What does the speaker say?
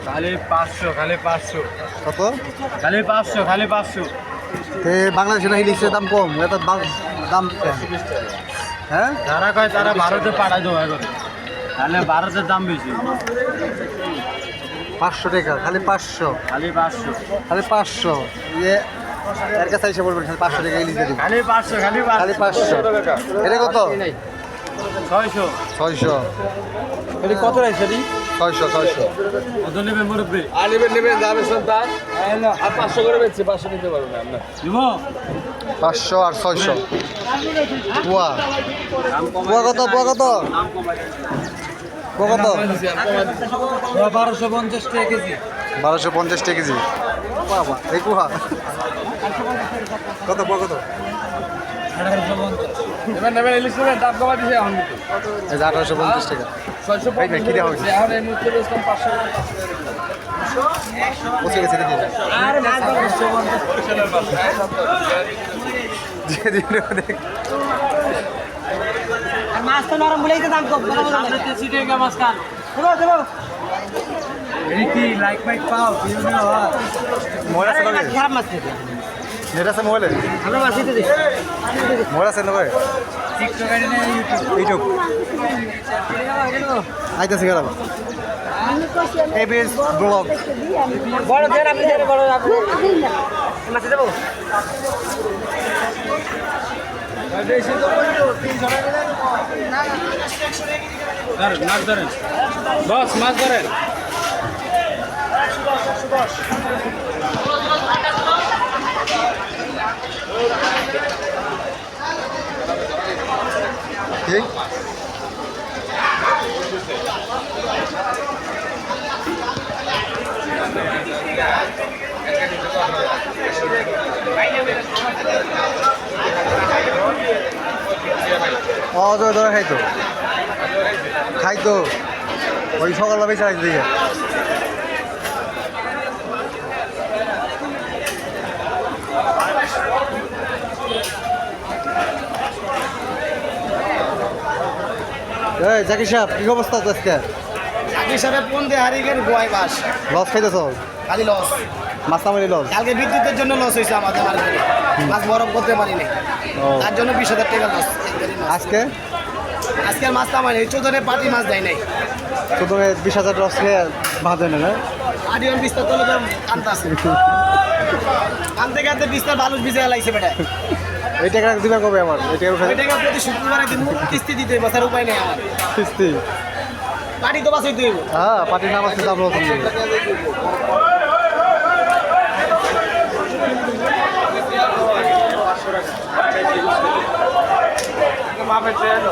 খালি 500 খালি 500 কত খালি 500 খালি 500 বাংলাদেশে না ইলিশের দাম কম এত দাম কম হ্যাঁ যারা কয় তারা ভারতে পাঠায় দেওয়া করে তাহলে ভারতের দাম বেশি 500 টাকা খালি 500 খালি 500 খালি 500 ইয়ে এর কাছে এসে বলবেন খালি 500 টাকা ইলিশ দিয়ে দিন খালি 500 খালি খালি 500 এটা কত 600 600 এটা কত রাখছে দি 600 কত নেবে মুরব্বি নেবেন যাবে সন্তান আর 500 করে বেচছে 500 নিতে পারবো না আমরা দিব 500 আর 600 পোয়া পোয়া কত পোয়া কত পোয়া কত 1250 টাকা কেজি 1250 টাকা কেজি বাবা এই পোয়া কত পোয়া কত 1850 নেবেন ইলিশ নেবেন দাম কমা দিছে এখন এই যে 1850 টাকা 650 এই না, কি দেওয়া হয়েছে? এখন এই মুহূর্তে বেচলাম 500 পচে গেছে নাকি আরে মাছ 1250 দেখ আর মাছ তো নরম বলেই তো দাম কম কথা বলো সামনে তেছি টাকা মাছ খান দেবো দেবো এই কি লাইক মাইক পাও কি না মোবাইল আছে না খারাপ মাছ খেতে নেট আছে মোবাইলে আমরা মাছ দিতে দিই মোবাইল আছে না ভাই টিকটক আইডি না ইউটিউব আইতাছি গেলাম এবিএস ব্লগ বড় দেন আপনি দেন বড় আপনি মাছ দেবো মাছ ধরেন বস মাছ ধরেন ঠিক ধরে খাইতো ওই সকালবেলা বেশি খাইতো দিকে জাকির সাহেব কি অবস্থা আজকে হিসাবে ফোন দিয়ে হারিয়ে গেল গোয়াই মাছ লস খাইতেছ খালি লস মাছ নামারি লস কালকে বিদ্যুতের জন্য লস হয়েছে আমাদের মার্কেটে মাছ বরফ করতে পারিনি তার জন্য 20,000 টাকা লস আজকে আজকে মাছ নামাই নেই চোদ্দনে পাটি মাছ দেয় নাই তো তুমি 20,000 লস খেয়ে বাঁধে না আডিয়ন বিস্তার তোলে তো কানতে আসে কানতে কানতে বিস্তার বালুস ভিজে লাইছে বেটা এই টাকা দিবে কবে আমার এই টাকা উঠে ওই টাকা প্রতি শুক্রবারে দিন কিস্তি দিতে হবে বাসার উপায় নেই আমার কিস্তি পাটি তো বাসাই দিব হ্যাঁ পার্টির নাম আছে তারপর মাপে ট্রেন